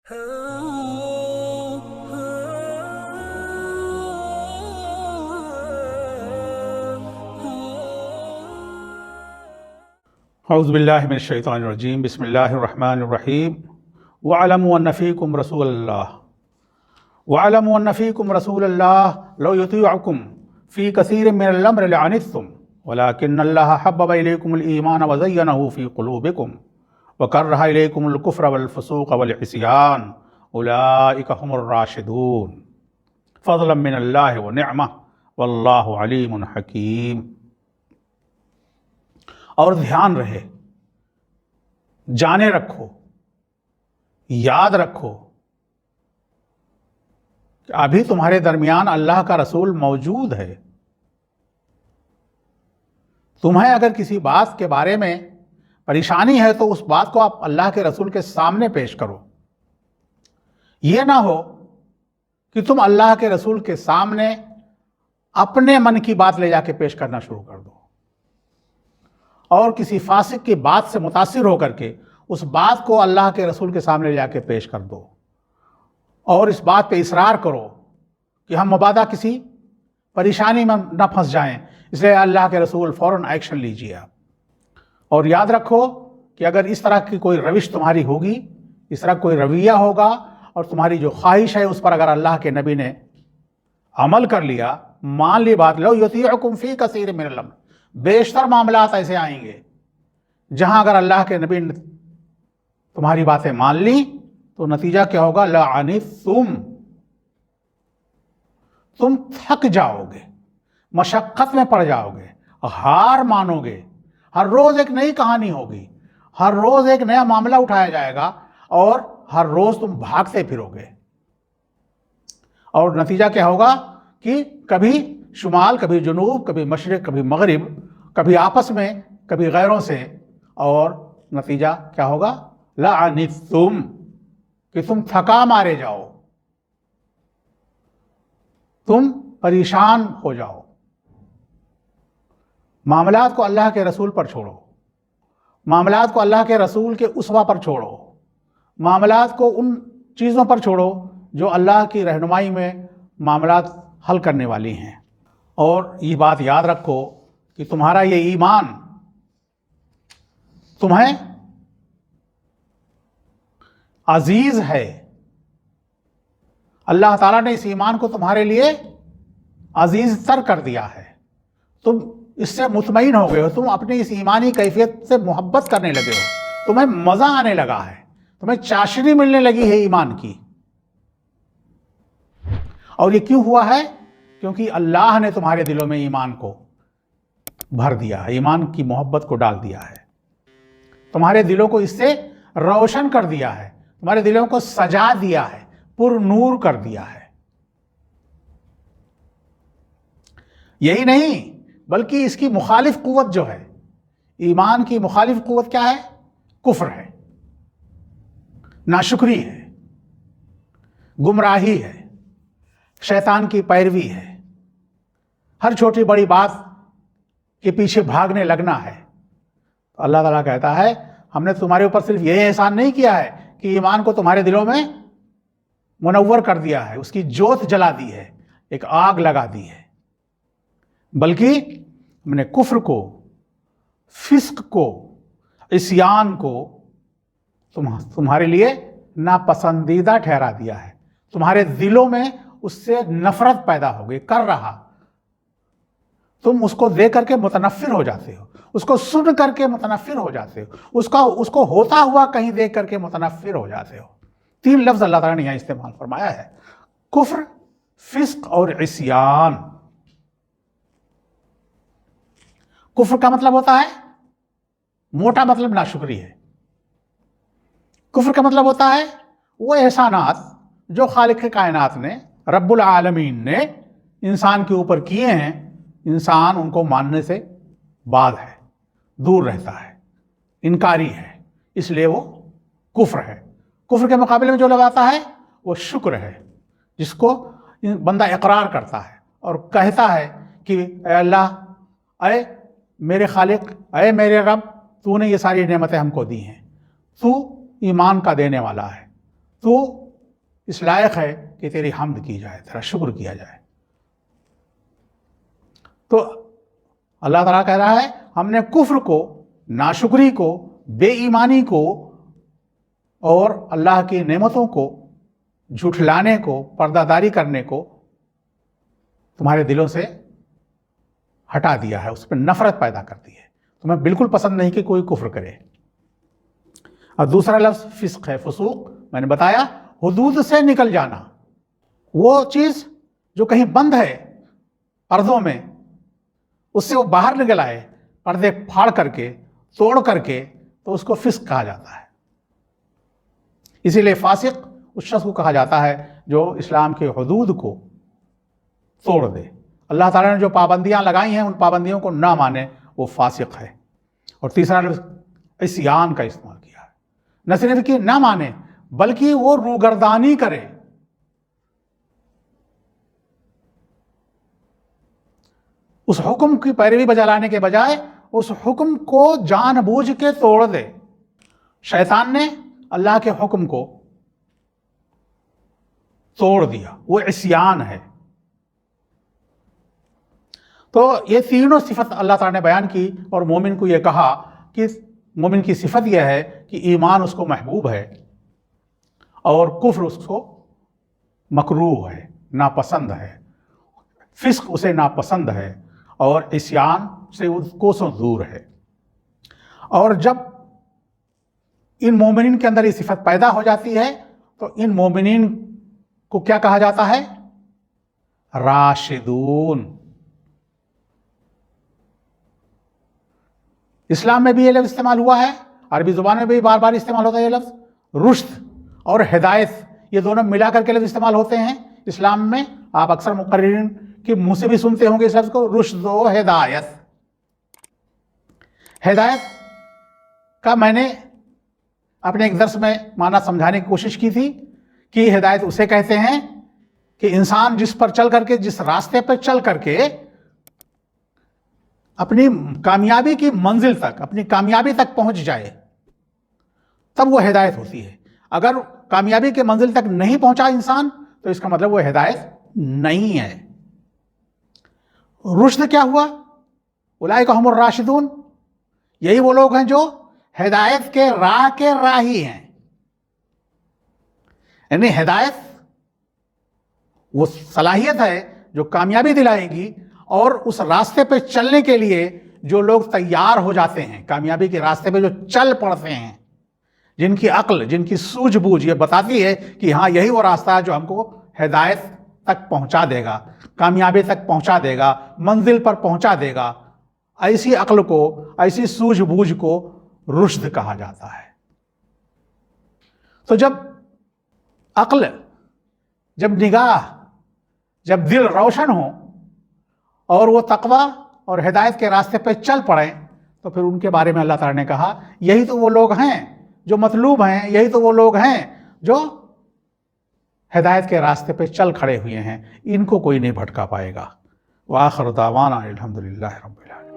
اعوذ باللہ من الشیطان الرجیم، بسم اللہ الرحمن الرحیم۔ وَاعْلَمُوا أَنَّ فِيكُمْ رَسُولَ اللَّهِ وَاعْلَمُوا أَنَّ فِيكُمْ رَسُولَ اللَّهِ لَوْ يُطِيعُكُمْ فِي كَثِيرٍ مِّنَ الْأَمْرِ لَعَنِتُّمْ وَلَٰكِنَّ اللَّهَ حَبَّبَ إِلَيْكُمُ الْإِيمَانَ وَزَيَّنَهُ فِي قُلُوبِكُمْ وَكَرَّهَ إِلَيْكُمُ الْكُفْرَ وَالْفُسُوقَ وَالْعِصْيَانَ أُولَٰئِكَ هُمُ الرَّاشِدُونَ فَضْلًا مِّنَ اللَّهِ وَنِعْمَةً وَاللَّهُ عَلِيمٌ حَكِيمٌ۔ اور دھیان رہے، جانے رکھو، یاد رکھو کہ ابھی تمہارے درمیان اللہ کا رسول موجود ہے۔ تمہیں اگر کسی بات کے بارے میں پریشانی ہے تو اس بات کو آپ اللہ کے رسول کے سامنے پیش کرو۔ یہ نہ ہو کہ تم اللہ کے رسول کے سامنے اپنے من کی بات لے جا کے پیش کرنا شروع کر دو اور کسی فاسق کی بات سے متاثر ہو کر کے اس بات کو اللہ کے رسول کے سامنے لے جا کے پیش کر دو اور اس بات پہ اصرار کرو کہ ہم مبادا کسی پریشانی میں نہ پھنس جائیں، اس لیے اللہ کے رسول فوراً ایکشن لیجیے آپ۔ اور یاد رکھو کہ اگر اس طرح کی کوئی روش تمہاری ہوگی، اس طرح کوئی رویہ ہوگا اور تمہاری جو خواہش ہے اس پر اگر اللہ کے نبی نے عمل کر لیا، مان لی بات، لو یطیعکم فی کثیر من الامر، بیشتر معاملات ایسے آئیں گے جہاں اگر اللہ کے نبی نے تمہاری باتیں مان لی تو نتیجہ کیا ہوگا؟ لعنتم، تم تھک جاؤ گے، مشقت میں پڑ جاؤ گے، ہار مانو گے۔ ہر روز ایک نئی کہانی ہوگی، ہر روز ایک نیا معاملہ اٹھایا جائے گا اور ہر روز تم بھاگتے پھرو گے، اور نتیجہ کیا ہوگا کہ کبھی شمال، کبھی جنوب، کبھی مشرق، کبھی مغرب، کبھی آپس میں، کبھی غیروں سے، اور نتیجہ کیا ہوگا؟ لعنتم، کہ تم تھکا مارے جاؤ، تم پریشان ہو جاؤ۔ معاملات کو اللہ کے رسول پر چھوڑو، معاملات کو اللہ کے رسول کے اسوہ پر چھوڑو، معاملات کو ان چیزوں پر چھوڑو جو اللہ کی رہنمائی میں معاملات حل کرنے والی ہیں۔ اور یہ بات یاد رکھو کہ تمہارا یہ ایمان تمہیں عزیز ہے۔ اللہ تعالیٰ نے اس ایمان کو تمہارے لیے عزیز تر کر دیا ہے، تم اس سے مطمئن ہو گئے ہو، تم اپنی اس ایمانی کیفیت سے محبت کرنے لگے ہو، تمہیں مزہ آنے لگا ہے، تمہیں چاشنی ملنے لگی ہے ایمان کی۔ اور یہ کیوں ہوا ہے؟ کیونکہ اللہ نے تمہارے دلوں میں ایمان کو بھر دیا ہے، ایمان کی محبت کو ڈال دیا ہے، تمہارے دلوں کو اس سے روشن کر دیا ہے، تمہارے دلوں کو سجا دیا ہے، پر نور کر دیا ہے۔ یہی نہیں بلکہ اس کی مخالف قوت جو ہے، ایمان کی مخالف قوت کیا ہے؟ کفر ہے، ناشکری ہے، گمراہی ہے، شیطان کی پیروی ہے، ہر چھوٹی بڑی بات کے پیچھے بھاگنے لگنا ہے۔ تو اللہ تعالیٰ کہتا ہے ہم نے تمہارے اوپر صرف یہ احسان نہیں کیا ہے کہ ایمان کو تمہارے دلوں میں منور کر دیا ہے، اس کی جوت جلا دی ہے، ایک آگ لگا دی ہے، بلکہ ہم نے کفر کو، فسق کو، عصیان کو تمہارے لیے ناپسندیدہ ٹھہرا دیا ہے، تمہارے دلوں میں اس سے نفرت پیدا ہو گئی، کر رہا، تم اس کو دیکھ کر کے متنفر ہو جاتے ہو، اس کو سن کر کے متنفر ہو جاتے ہو، اس کو ہوتا ہوا کہیں دیکھ کر کے متنفر ہو جاتے ہو۔ 3 لفظ اللہ تعالیٰ نے یہاں استعمال فرمایا ہے، کفر، فسق اور عصیان۔ کفر کا مطلب ہوتا ہے، موٹا مطلب ناشکری ہے۔ کفر کا مطلب ہوتا ہے وہ احسانات جو خالق کائنات نے، رب العالمین نے انسان کے اوپر کیے ہیں، انسان ان کو ماننے سے بعد ہے، دور رہتا ہے، انکاری ہے، اس لیے وہ کفر ہے۔ کفر کے مقابلے میں جو لگاتا ہے وہ شکر ہے، جس کو بندہ اقرار کرتا ہے اور کہتا ہے کہ اے اللہ، اے میرے خالق، اے میرے رب، تو نے یہ ساری نعمتیں ہم کو دی ہیں، تو ایمان کا دینے والا ہے، تو اس لائق ہے کہ تیری حمد کی جائے، تیرا شکر کیا جائے۔ تو اللہ تعالیٰ کہہ رہا ہے ہم نے کفر کو، ناشکری کو، بے ایمانی کو اور اللہ کی نعمتوں کو جھٹلانے کو، پردہ داری کرنے کو تمہارے دلوں سے ہٹا دیا ہے، اس پہ نفرت پیدا کر دی ہے۔ تمہیں بالکل پسند نہیں کہ کوئی کفر کرے۔ اور دوسرا لفظ فسق ہے، فسوق، میں نے بتایا حدود سے نکل جانا، وہ چیز جو کہیں بند ہے پردوں میں، اس سے وہ باہر نکل آئے، پردے پھاڑ کر کے، توڑ کر کے، تو اس کو فسق کہا جاتا ہے۔ اسی لیے فاسق اس شخص کو کہا جاتا ہے جو اسلام کے حدود کو توڑ دے۔ اللہ تعالیٰ نے جو پابندیاں لگائی ہیں ان پابندیوں کو نہ مانے، وہ فاسق ہے۔ اور تیسرا لفظ عصیان کا استعمال کیا ہے، نہ صرف کہ نہ مانے بلکہ وہ روگردانی کرے۔ اس حکم کی پیروی بجا لانے کے بجائے اس حکم کو جان بوجھ کے توڑ دے۔ شیطان نے اللہ کے حکم کو توڑ دیا، وہ عصیان ہے۔ تو یہ تینوں صفت اللہ تعالیٰ نے بیان کی، اور مومن کو یہ کہا کہ مومن کی صفت یہ ہے کہ ایمان اس کو محبوب ہے اور کفر اس کو مکروہ ہے، ناپسند ہے، فسق اسے ناپسند ہے، اور عصیان سے کوسوں دور ہے۔ اور جب ان مومنین کے اندر یہ صفت پیدا ہو جاتی ہے تو ان مومنین کو کیا کہا جاتا ہے؟ راشدون۔ اسلام میں بھی یہ لفظ استعمال ہوا ہے، عربی زبان میں بھی بار بار استعمال ہوتا ہے یہ لفظ۔ رشد اور ہدایت یہ دونوں ملا کر کے لفظ استعمال ہوتے ہیں اسلام میں۔ آپ اکثر مقررین کے منہ سے بھی سنتے ہوں گے اس لفظ کو، رشد و ہدایت۔ ہدایت کا میں نے اپنے ایک درس میں معنی سمجھانے کی کوشش کی تھی کہ ہدایت اسے کہتے ہیں کہ انسان جس پر چل کر کے، جس راستے پر چل کر کے اپنی کامیابی کی منزل تک، اپنی کامیابی تک پہنچ جائے، تب وہ ہدایت ہوتی ہے۔ اگر کامیابی کے منزل تک نہیں پہنچا انسان تو اس کا مطلب وہ ہدایت نہیں ہے۔ رشد کیا ہوا؟ اولئک ھم الراشدون، یہی وہ لوگ ہیں جو ہدایت کے راہی ہیں۔ یعنی ہدایت وہ صلاحیت ہے جو کامیابی دلائے گی، اور اس راستے پہ چلنے کے لیے جو لوگ تیار ہو جاتے ہیں، کامیابی کے راستے پہ جو چل پڑتے ہیں، جن کی عقل، جن کی سوجھ بوجھ یہ بتاتی ہے کہ ہاں یہی وہ راستہ ہے جو ہم کو ہدایت تک پہنچا دے گا، کامیابی تک پہنچا دے گا، منزل پر پہنچا دے گا، ایسی عقل کو، ایسی سوجھ بوجھ کو رشد کہا جاتا ہے۔ تو جب عقل، جب نگاہ، جب دل روشن ہو اور وہ تقوی اور ہدایت کے راستے پہ چل پڑیں، تو پھر ان کے بارے میں اللہ تعالیٰ نے کہا یہی تو وہ لوگ ہیں جو مطلوب ہیں، یہی تو وہ لوگ ہیں جو ہدایت کے راستے پہ چل کھڑے ہوئے ہیں، ان کو کوئی نہیں بھٹکا پائے گا۔ وآخر دعوانا الحمدللہ رب العالمین۔